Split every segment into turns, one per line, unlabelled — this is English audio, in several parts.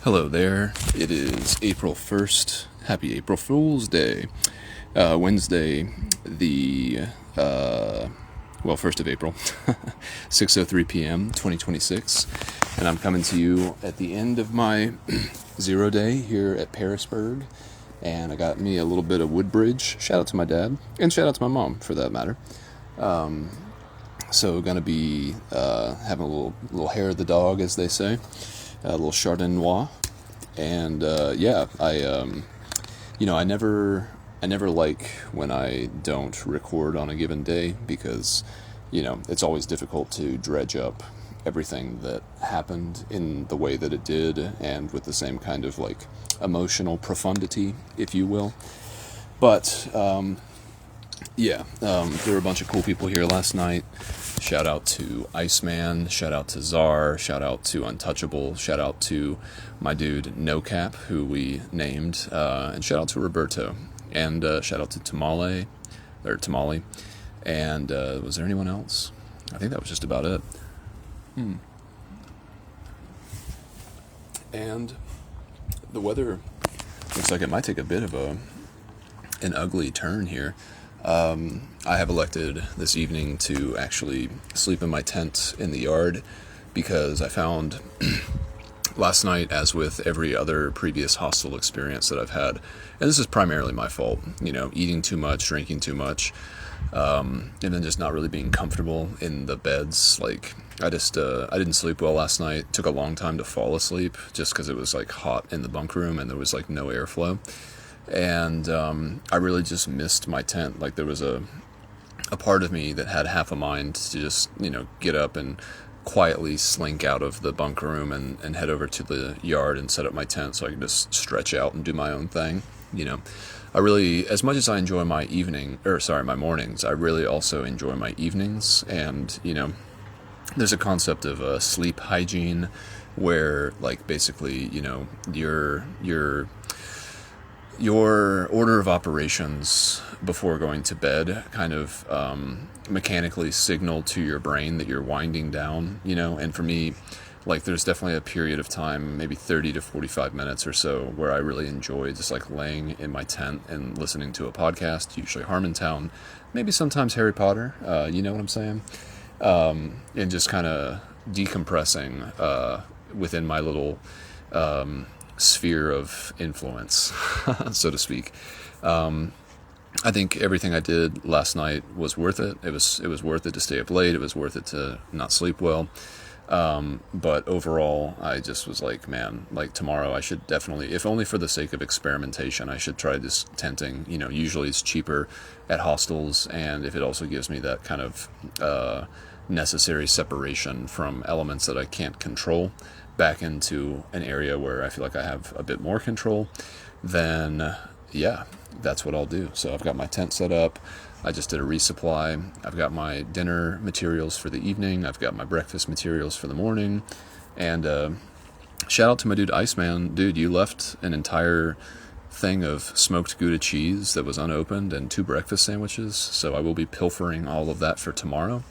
Hello there. It is April 1st. Happy April Fool's Day. Wednesday, the 1st of April, 6:03 p.m., 2026. And I'm coming to you at the end of my zero day here at Pearisburg. And I got me a little bit of Woodbridge. Shout out to my dad, and shout out to my mom, for that matter. So gonna be having a little hair of the dog, as they say. A little Chardonnay Noir. And I never like when I don't record on a given day, because it's always difficult to dredge up everything that happened in the way that it did, and with the same kind of like emotional profundity, if you will. But there were a bunch of cool people here last night. Shout out to Iceman, shout out to Czar, shout out to Untouchable, shout out to my dude No Cap, who we named, and shout out to Roberto, and shout out to Tamale, and was there anyone else? I think that was just about it. And the weather looks like it might take a bit of an ugly turn here. I have elected this evening to actually sleep in my tent in the yard, because I found last night, as with every other previous hostel experience that I've had, and this is primarily my fault, eating too much, drinking too much, and then just not really being comfortable in the beds. Like, I didn't sleep well last night. It took a long time to fall asleep, just because it was like hot in the bunk room and there was like no airflow. And I really just missed my tent. Like, there was a part of me that had half a mind to just, get up and quietly slink out of the bunk room and head over to the yard and set up my tent so I could just stretch out and do my own thing. I really, as much as I enjoy my mornings, I really also enjoy my evenings. And, there's a concept of sleep hygiene where, like, basically, your order of operations before going to bed kind of mechanically signal to your brain that you're winding down, and for me, like, there's definitely a period of time, maybe 30 to 45 minutes or so, where I really enjoy just like laying in my tent and listening to a podcast, usually Harmontown, maybe sometimes Harry Potter, you know what I'm saying, and just kind of decompressing within my little sphere of influence, so to speak. I think everything I did last night was worth it. It was worth it to stay up late. It was worth it to not sleep well. But overall, I just was like, man, like, tomorrow I should definitely, if only for the sake of experimentation, I should try this tenting. Usually it's cheaper at hostels, and if it also gives me that kind of necessary separation from elements that I can't control back into an area where I feel like I have a bit more control, then that's what I'll do. So I've got my tent set up. I just did a resupply. I've got my dinner materials for the evening. I've got my breakfast materials for the morning. And shout out to my dude Iceman. Dude, you left an entire thing of smoked gouda cheese that was unopened and 2 breakfast sandwiches. So I will be pilfering all of that for tomorrow.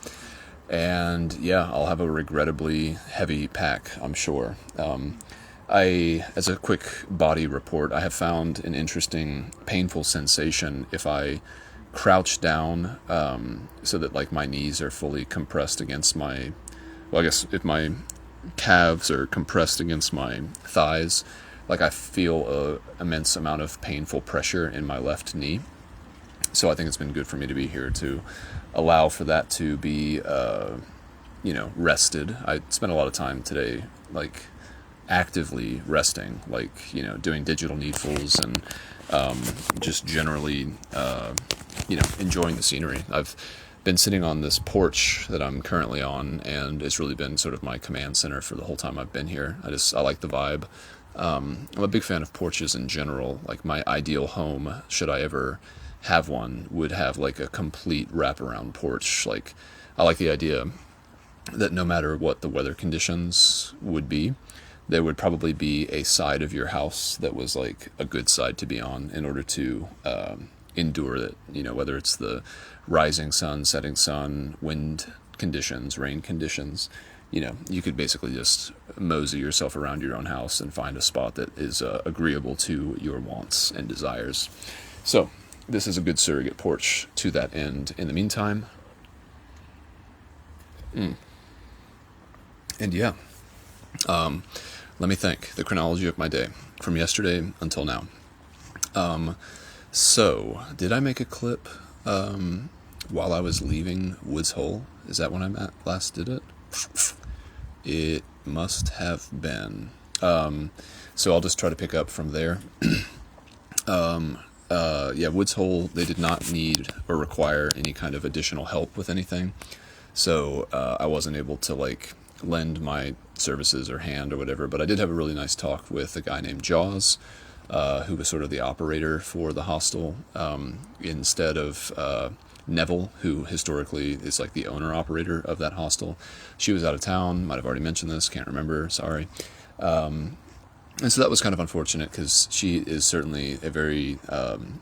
And I'll have a regrettably heavy pack, I'm sure. As a quick body report, I have found an interesting painful sensation if I crouch down, so that, like, my knees are fully compressed against if my calves are compressed against my thighs, like, I feel a immense amount of painful pressure in my left knee. So I think it's been good for me to be here to allow for that to be, rested. I spent a lot of time today, like, actively resting, like, doing digital needfuls and just generally, enjoying the scenery. I've been sitting on this porch that I'm currently on, and it's really been sort of my command center for the whole time I've been here. I like the vibe. I'm a big fan of porches in general. Like, my ideal home, should I ever have one, would have like a complete wraparound porch. Like, I like the idea that no matter what the weather conditions would be, there would probably be a side of your house that was like a good side to be on in order to endure it, whether it's the rising sun, setting sun, wind conditions, rain conditions. you could basically just mosey yourself around your own house and find a spot that is agreeable to your wants and desires. So this is a good surrogate porch to that end. In the meantime, and yeah, let me think. The chronology of my day from yesterday until now. So did I make a clip while I was leaving Woods Hole? Is that when I last did it? It must have been. So I'll just try to pick up from there. Yeah, Woods Hole, they did not need or require any kind of additional help with anything. So I wasn't able to lend my services or hand or whatever, but I did have a really nice talk with a guy named Jaws, who was sort of the operator for the hostel, instead of Neville, who historically is the owner-operator of that hostel. She was out of town, might have already mentioned this, can't remember, sorry. And so that was kind of unfortunate because she is certainly a very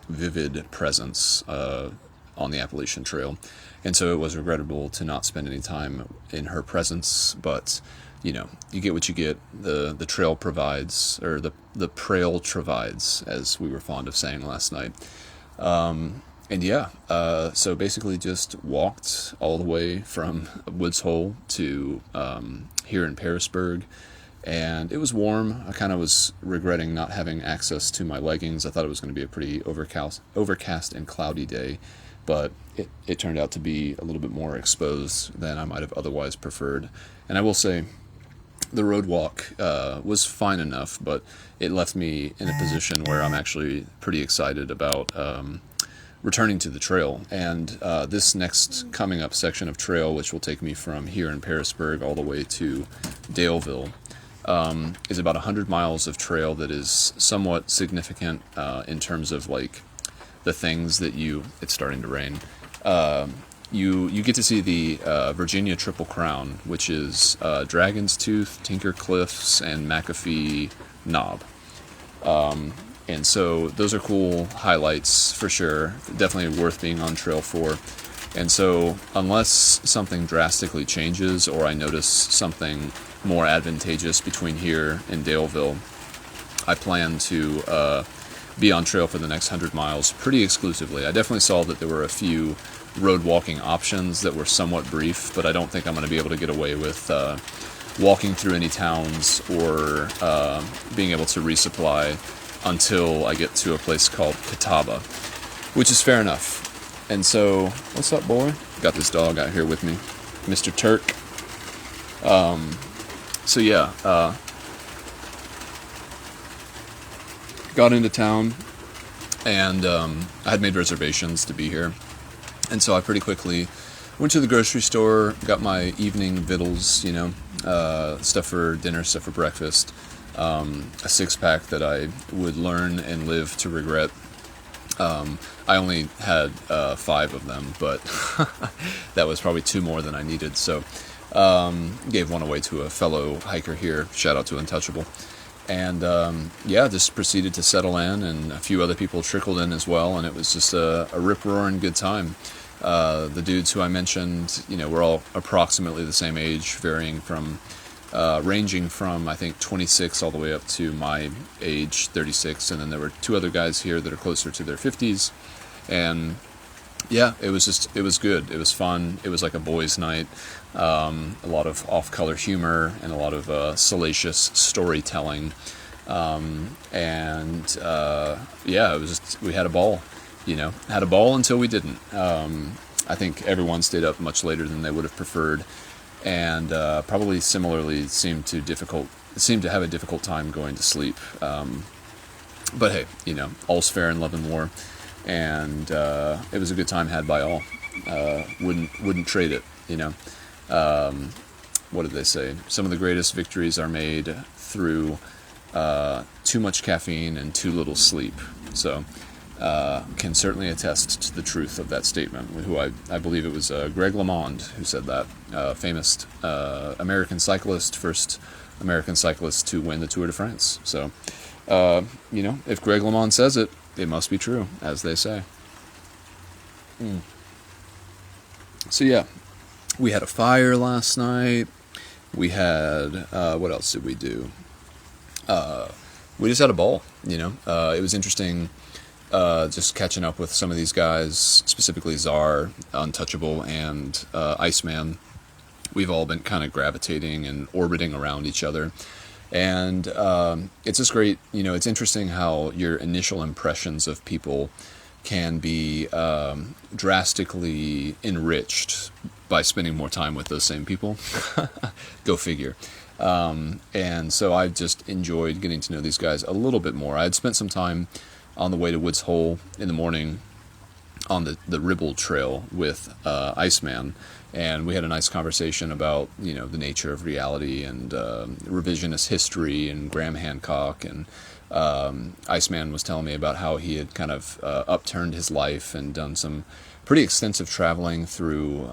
vivid presence on the Appalachian Trail. And so it was regrettable to not spend any time in her presence, but you get what you get. The trail provides, or the trail provides, as we were fond of saying last night. And yeah, so basically just walked all the way from Woods Hole to here in Pearisburg, and it was warm. I kind of was regretting not having access to my leggings. I thought it was going to be a pretty overcast and cloudy day, but it turned out to be a little bit more exposed than I might have otherwise preferred. And I will say, the road walk was fine enough, but it left me in a position where I'm actually pretty excited about returning to the trail. And this next coming up section of trail, which will take me from here in Pearisburg all the way to Daleville, is about 100 miles of trail that is somewhat significant in terms of the things that it's starting to rain. You get to see the Virginia Triple Crown, which is Dragon's Tooth, Tinker Cliffs, and McAfee Knob. And so those are cool highlights for sure. Definitely worth being on trail for. And so unless something drastically changes or I notice something more advantageous between here and Daleville, I plan to be on trail for the next 100 miles pretty exclusively. I definitely saw that there were a few road walking options that were somewhat brief, but I don't think I'm going to be able to get away with walking through any towns or being able to resupply until I get to a place called Catawba, which is fair enough. And so, what's up, boy? Got this dog out here with me, Mr. Turk. So yeah, got into town, and I had made reservations to be here. And so I pretty quickly went to the grocery store, got my evening victuals, stuff for dinner, stuff for breakfast, a 6-pack that I would learn and live to regret. I only had 5 of them, but that was probably 2 more than I needed. So gave one away to a fellow hiker here. Shout out to Untouchable. And yeah, just proceeded to settle in, and a few other people trickled in as well, and it was just a rip-roaring good time. The dudes who I mentioned, were all approximately the same age, ranging from I think 26 all the way up to my age, 36, and then there were 2 other guys here that are closer to their 50s, and yeah, it was good. It was fun. It was like a boys' night. A lot of off-color humor and a lot of salacious storytelling, and yeah, it was we had a ball. Had a ball until we didn't. I think everyone stayed up much later than they would have preferred, and probably similarly seemed to have a difficult time going to sleep. But hey, all's fair in love and war, and it was a good time had by all. Wouldn't trade it. What did they say? Some of the greatest victories are made through too much caffeine and too little sleep. So can certainly attest to the truth of that statement. Who I believe it was Greg LeMond who said that, famous American cyclist, first American cyclist to win the Tour de France. So if Greg LeMond says it, it must be true, as they say. So yeah, we had a fire last night, We had, what else did we do? We just had a ball, it was interesting, just catching up with some of these guys, specifically Czar, Untouchable, and Iceman. We've all been kind of gravitating and orbiting around each other. And it's just great, it's interesting how your initial impressions of people can be drastically enriched by spending more time with those same people. Go figure. And so I've just enjoyed getting to know these guys a little bit more. I had spent some time on the way to Woods Hole in the morning on the Ribble Trail with Iceman, and we had a nice conversation about the nature of reality and revisionist history and Graham Hancock, and Iceman was telling me about how he had kind of upturned his life and done some pretty extensive traveling through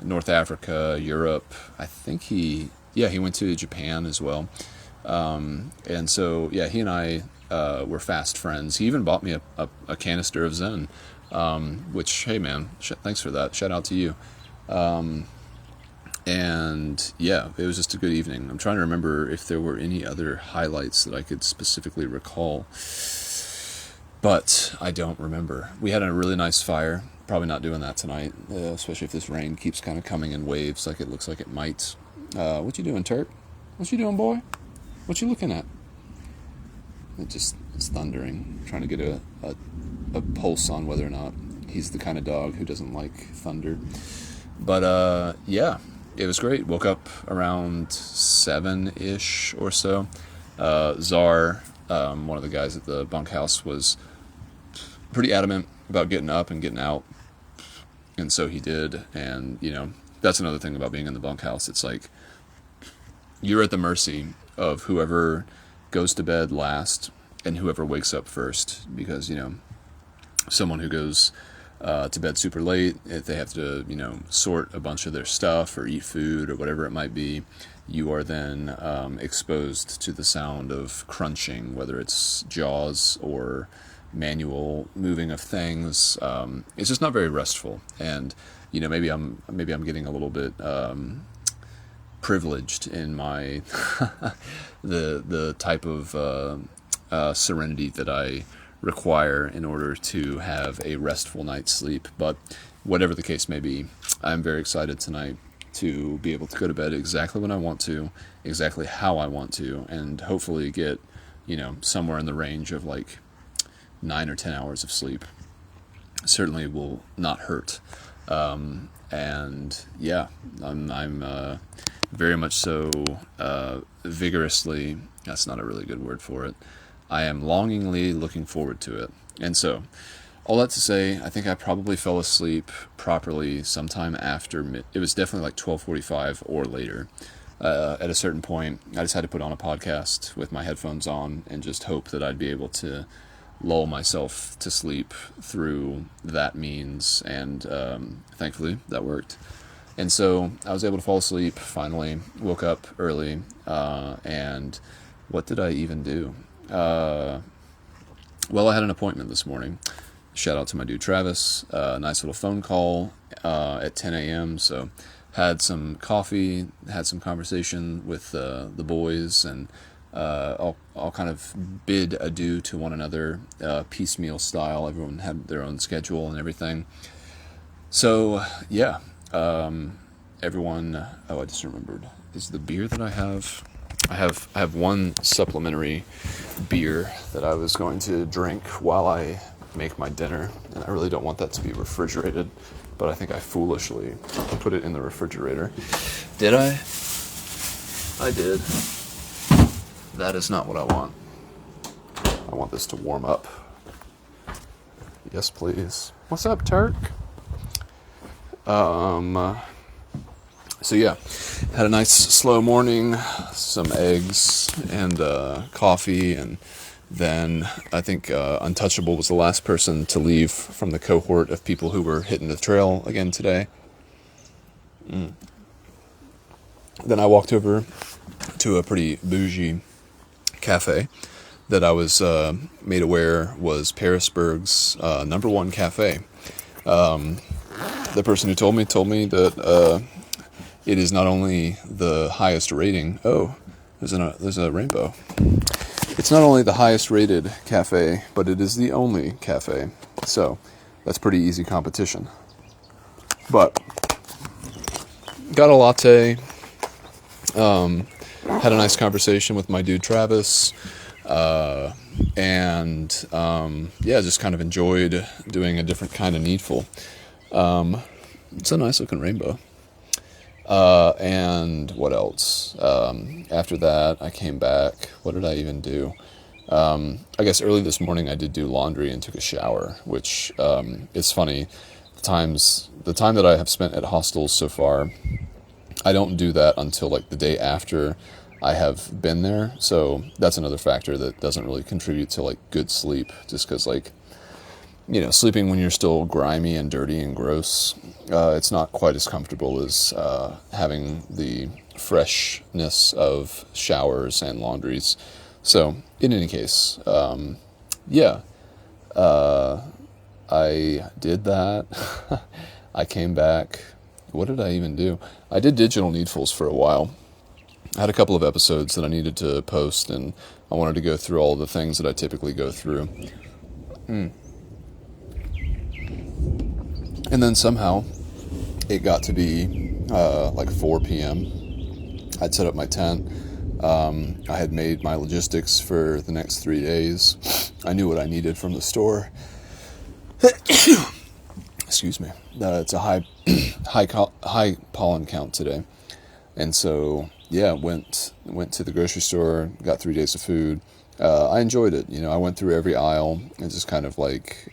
North Africa, Europe. I think he went to Japan as well. And so, he and I were fast friends. He even bought me a canister of Zen, which, hey man, thanks for that. Shout out to you. And it was just a good evening. I'm trying to remember if there were any other highlights that I could specifically recall, but I don't remember. We had a really nice fire. Probably not doing that tonight, especially if this rain keeps kind of coming in waves like it looks like it might. What you doing, Turk? What you doing, boy? What you looking at? It's thundering. I'm trying to get a pulse on whether or not he's the kind of dog who doesn't like thunder. But it was great. Woke up around 7-ish or so. Czar, one of the guys at the bunkhouse, was pretty adamant about getting up and getting out, and so he did. And that's another thing about being in the bunkhouse. It's like you're at the mercy of whoever goes to bed last and whoever wakes up first, because someone who goes to bed super late, if they have to sort a bunch of their stuff or eat food or whatever it might be, you are then exposed to the sound of crunching, whether it's jaws or manual moving of things. It's just not very restful, and maybe I'm getting a little bit privileged in my the type of serenity that I require in order to have a restful night's sleep. But whatever the case may be, I'm very excited tonight to be able to go to bed exactly when I want to, exactly how I want to, and hopefully get somewhere in the range of like 9 or 10 hours of sleep. Certainly will not hurt. I'm very much so vigorously, that's not a really good word for it, I am longingly looking forward to it. And so, all that to say, I think I probably fell asleep properly sometime after it was definitely like 12:45 or later. At a certain point, I just had to put on a podcast with my headphones on and just hope that I'd be able to lull myself to sleep through that means, and thankfully that worked. And so I was able to fall asleep finally, woke up early, and what did I even do? Well, I had an appointment this morning. Shout out to my dude Travis. Nice little phone call at 10 a.m. So had some coffee, had some conversation with the boys, and all kind of bid adieu to one another, piecemeal style. Everyone had their own schedule and everything. So everyone. Oh, I just remembered. Is the beer that I have? I have one supplementary beer that I was going to drink while I make my dinner, and I really don't want that to be refrigerated, but I think I foolishly put it in the refrigerator. Did I? I did. That is not what I want. I want this to warm up. Yes, please. What's up, Turk? So had a nice slow morning, some eggs and coffee, and then I think Untouchable was the last person to leave from the cohort of people who were hitting the trail again today. Then I walked over to a pretty bougie cafe that I was made aware was Pearisburg's #1 cafe. The person who told me that it is not only the highest rating. Oh, there's a rainbow. It's not only the highest rated cafe, but it is the only cafe. So that's pretty easy competition. But got a latte. Had a nice conversation with my dude Travis. And just kind of enjoyed doing a different kind of needful. It's a nice looking rainbow. And what else? After that, I came back. What did I even do? I guess early this morning I did do laundry and took a shower, which is funny. The time that I have spent at hostels so far, I don't do that until like the day after I have been there. So that's another factor that doesn't really contribute to like good sleep, just because like, sleeping when you're still grimy and dirty and gross, it's not quite as comfortable as having the freshness of showers and laundries. So in any case, I did that. I came back. What did I even do? I did digital needfuls for a while. I had a couple of episodes that I needed to post, and I wanted to go through all the things that I typically go through. And then somehow it got to be like 4 p.m. I'd set up my tent. I had made my logistics for the next 3 days. I knew what I needed from the store. Excuse me. It's a high pollen count today, and so went to the grocery store. Got 3 days of food. I enjoyed it. I went through every aisle and just kind of like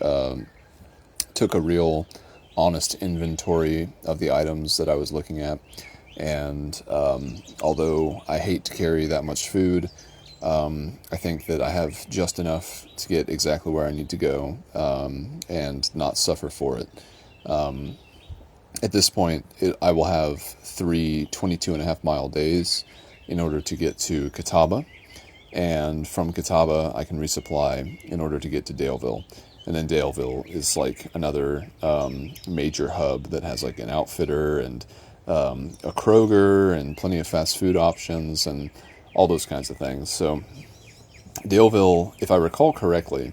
took a real honest inventory of the items that I was looking at. And although I hate to carry that much food, I think that I have just enough to get exactly where I need to go and not suffer for it. At this point, I will have 3 22.5-mile days in order to get to Catawba. And from Catawba, I can resupply in order to get to Daleville. And then Daleville is like another major hub that has like an outfitter and a Kroger and plenty of fast food options and all those kinds of things. So Daleville, if I recall correctly,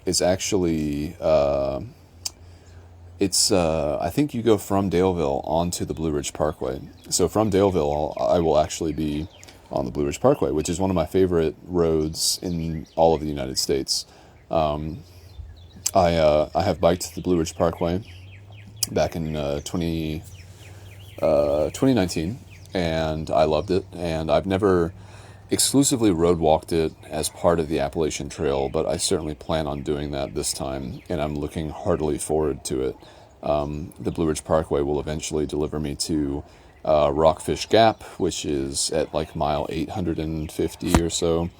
is actually I think you go from Daleville onto the Blue Ridge Parkway. So from Daleville, I will actually be on the Blue Ridge Parkway, which is one of my favorite roads in all of the United States. I have biked the Blue Ridge Parkway back in 2019, and I loved it. And I've never exclusively road walked it as part of the Appalachian Trail, but I certainly plan on doing that this time, and I'm looking heartily forward to it. The Blue Ridge Parkway will eventually deliver me to Rockfish Gap, which is at like mile 850 or so.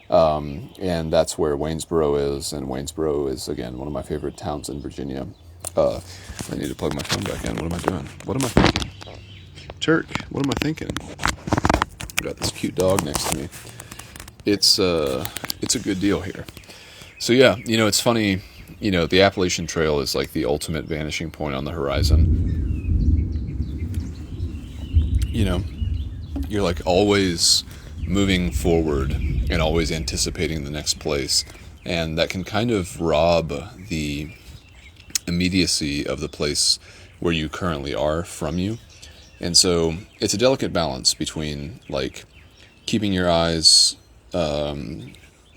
And that's where Waynesboro is, and Waynesboro is, again, one of my favorite towns in Virginia. I need to plug my phone back in. What am I doing? What am I thinking? Turk, what am I thinking? I've got this cute dog next to me. It's a good deal here. So yeah, it's funny, the Appalachian Trail is like the ultimate vanishing point on the horizon. You're like always moving forward and always anticipating the next place, and that can kind of rob the immediacy of the place where you currently are from you. And so it's a delicate balance between like keeping your eyes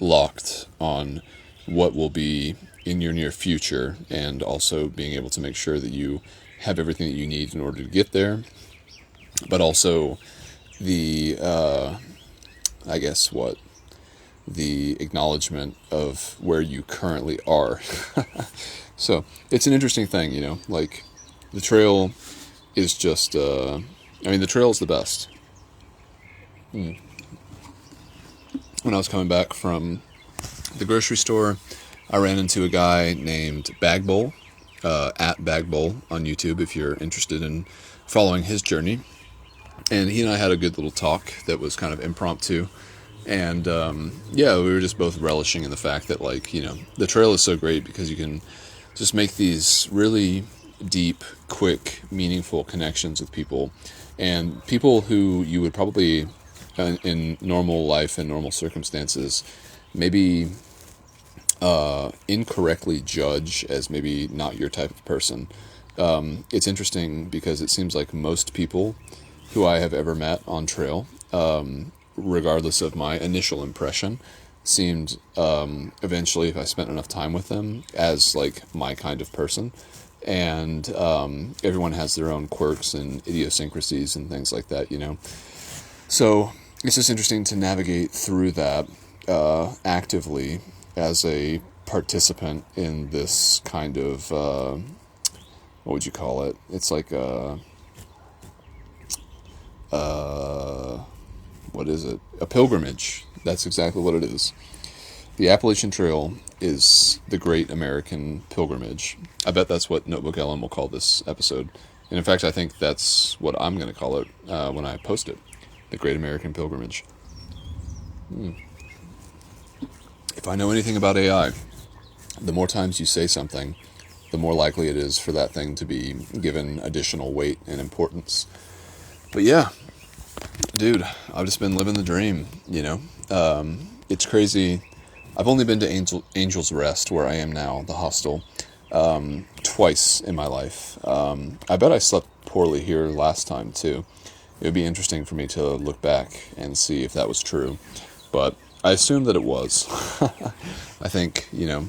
locked on what will be in your near future, and also being able to make sure that you have everything that you need in order to get there, but also the the acknowledgement of where you currently are. So it's an interesting thing, like the trail is just, the trail is the best. When I was coming back from the grocery store, I ran into a guy named Bag Bowl, at Bag Bowl on YouTube, if you're interested in following his journey. And he and I had a good little talk that was kind of impromptu. And, we were just both relishing in the fact that, like, the trail is so great because you can just make these really deep, quick, meaningful connections with people, and people who you would probably, in normal life and normal circumstances, maybe incorrectly judge as maybe not your type of person. It's interesting because it seems like most people who I have ever met on trail, regardless of my initial impression, seemed eventually, if I spent enough time with them, as like my kind of person. And everyone has their own quirks and idiosyncrasies and things like that, you know. So it's just interesting to navigate through that actively as a participant in this kind of, what would you call it? It's like what is it? A pilgrimage. That's exactly what it is. The Appalachian Trail is the Great American Pilgrimage. I bet that's what Notebook Ellen will call this episode. And in fact, I think that's what I'm going to call it when I post it. The Great American Pilgrimage. If I know anything about AI, the more times you say something, the more likely it is for that thing to be given additional weight and importance. But yeah, dude, I've just been living the dream, you know. It's crazy. I've only been to Angel's Rest, where I am now, the hostel, twice in my life. I bet I slept poorly here last time, too. It would be interesting for me to look back and see if that was true. But I assume that it was. I think, you know,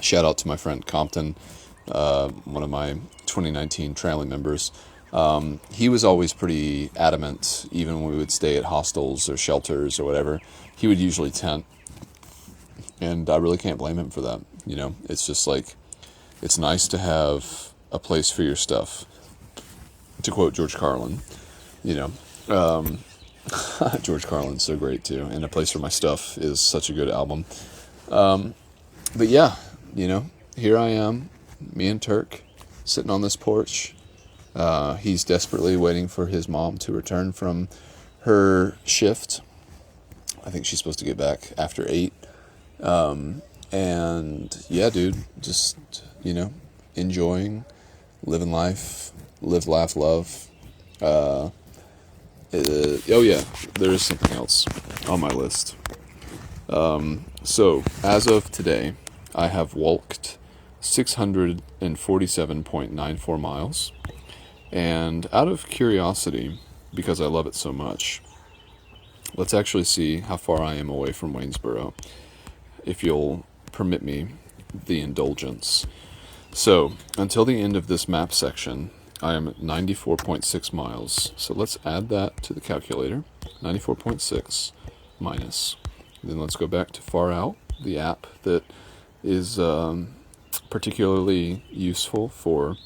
shout out to my friend Compton, one of my 2019 trailing members. He was always pretty adamant, even when we would stay at hostels or shelters or whatever. He would usually tent. And I really can't blame him for that. You know, it's just like, it's nice to have a place for your stuff. To quote George Carlin, you know, George Carlin's so great too. And A Place for My Stuff is such a good album. But yeah, you know, here I am, me and Turk, sitting on this porch. He's desperately waiting for his mom to return from her shift. I think she's supposed to get back after 8. And yeah, dude, just, you know, enjoying, living life, live, laugh, love. Oh yeah, there is something else on my list. So as of today, I have walked 647.94 miles. And out of curiosity, because I love it so much, let's actually see how far I am away from Waynesboro, if you'll permit me the indulgence. So, until the end of this map section, I am at 94.6 miles. So let's add that to the calculator. 94.6 minus. Then let's go back to Far Out, the app that is particularly useful for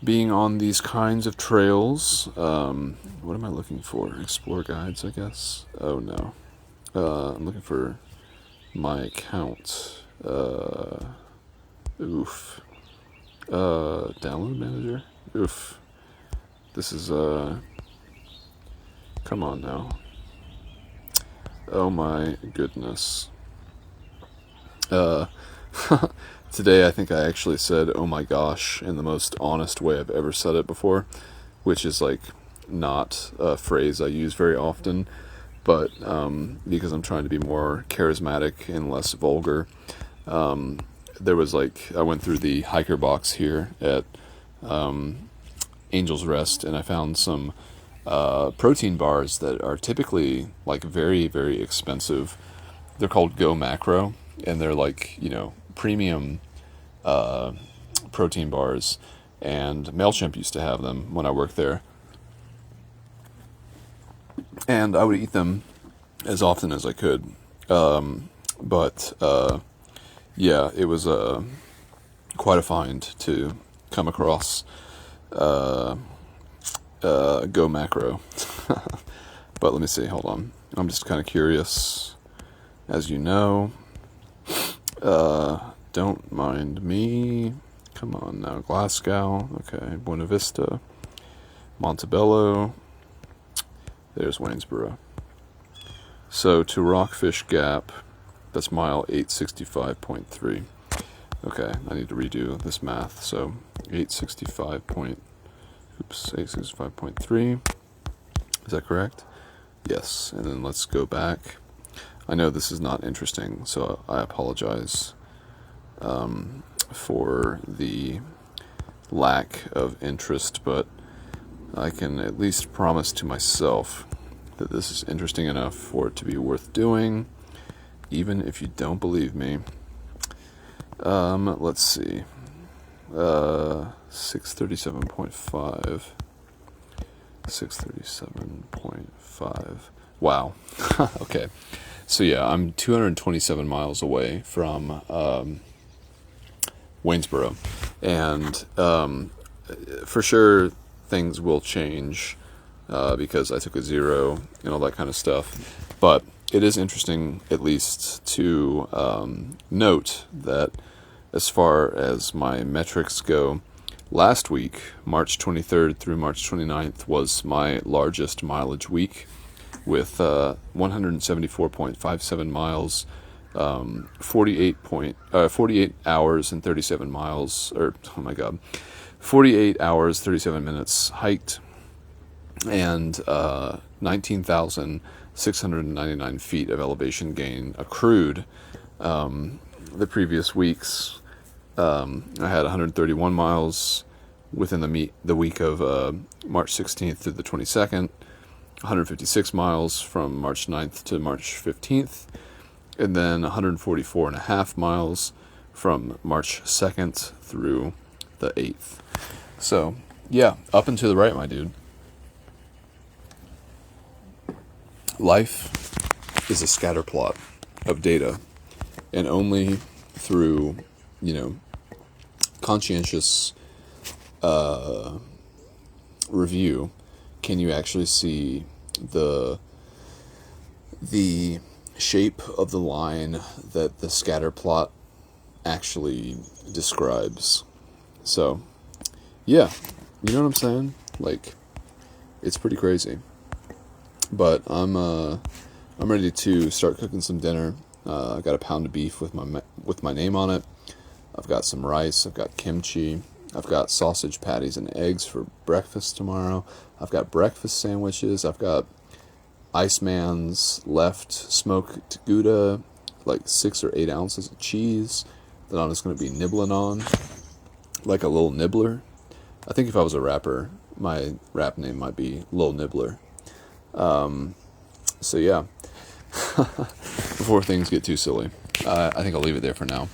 being on these kinds of trails. What am I looking for? Explore guides, I guess? Oh no. I'm looking for my account. Download manager? Oof. This is, come on now. Oh my goodness. Today I think I actually said, oh my gosh, in the most honest way I've ever said it before, which is like not a phrase I use very often, but because I'm trying to be more charismatic and less vulgar. There was like, I went through the hiker box here at Angel's Rest, and I found some protein bars that are typically like very, very expensive. They're called Go Macro, and they're like, you know, premium protein bars, and MailChimp used to have them when I worked there, and I would eat them as often as I could, but yeah, it was quite a find to come across Go Macro. But let me see, hold on, I'm just kind of curious, as you know. Don't mind me. Come on now. Glasgow. Okay. Buena Vista. Montebello. There's Waynesboro. So to Rockfish Gap, that's mile 865.3. Okay, I need to redo this math. So 865.3. Is that correct? Yes. And then let's go back. I know this is not interesting, so I apologize for the lack of interest, but I can at least promise to myself that this is interesting enough for it to be worth doing, even if you don't believe me. Let's see. 637.5. 637.5. Wow. Okay. So yeah, I'm 227 miles away from Waynesboro, and for sure things will change because I took a zero and all that kind of stuff. But it is interesting, at least, to note that as far as my metrics go, last week, March 23rd through March 29th, was my largest mileage week with 174.57 miles, 48 hours and 37 miles, 48 hours, 37 minutes hiked, and 19,699 feet of elevation gain accrued. The previous weeks, I had 131 miles within the week of March 16th through the 22nd, 156 miles from March 9th to March 15th, and then 144.5 miles from March 2nd through the 8th. So, yeah, up and to the right, my dude. Life is a scatter plot of data, and only through, conscientious review can you actually see the shape of the line that the scatter plot actually describes. So, yeah, you know what I'm saying? Like, it's pretty crazy. But I'm ready to start cooking some dinner. I got a pound of beef with my name on it. I've got some rice. I've got kimchi. I've got sausage patties and eggs for breakfast tomorrow. I've got breakfast sandwiches. I've got Iceman's left smoked gouda, like 6 or 8 ounces of cheese that I'm just going to be nibbling on, like a little Nibbler. I think if I was a rapper, my rap name might be Lil Nibbler. So yeah, before things get too silly, I think I'll leave it there for now.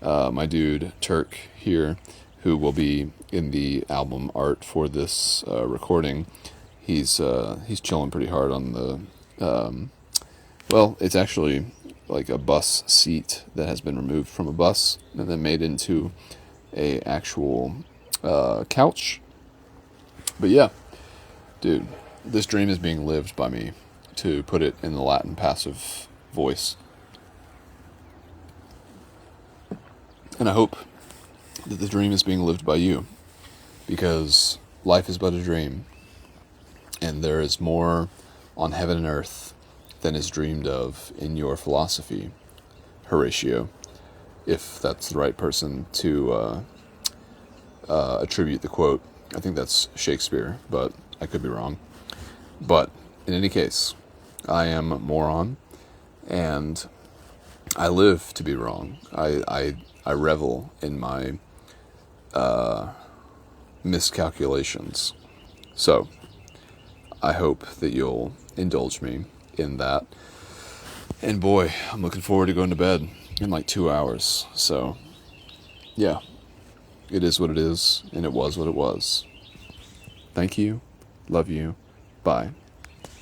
My dude Turk here, who will be in the album art for this recording, he's chilling pretty hard on the it's actually like a bus seat that has been removed from a bus and then made into a actual couch. But yeah, dude, this dream is being lived by me, to put it in the Latin passive voice. And I hope that the dream is being lived by you, because life is but a dream, and there is more on heaven and earth than is dreamed of in your philosophy, Horatio, if that's the right person to attribute the quote. I think that's Shakespeare, but I could be wrong. But in any case, I am a moron, and I live to be wrong. I revel in my miscalculations. So, I hope that you'll indulge me in that. And boy, I'm looking forward to going to bed in like 2 hours. So, yeah, it is what it is, and it was what it was. Thank you. Love you. Bye.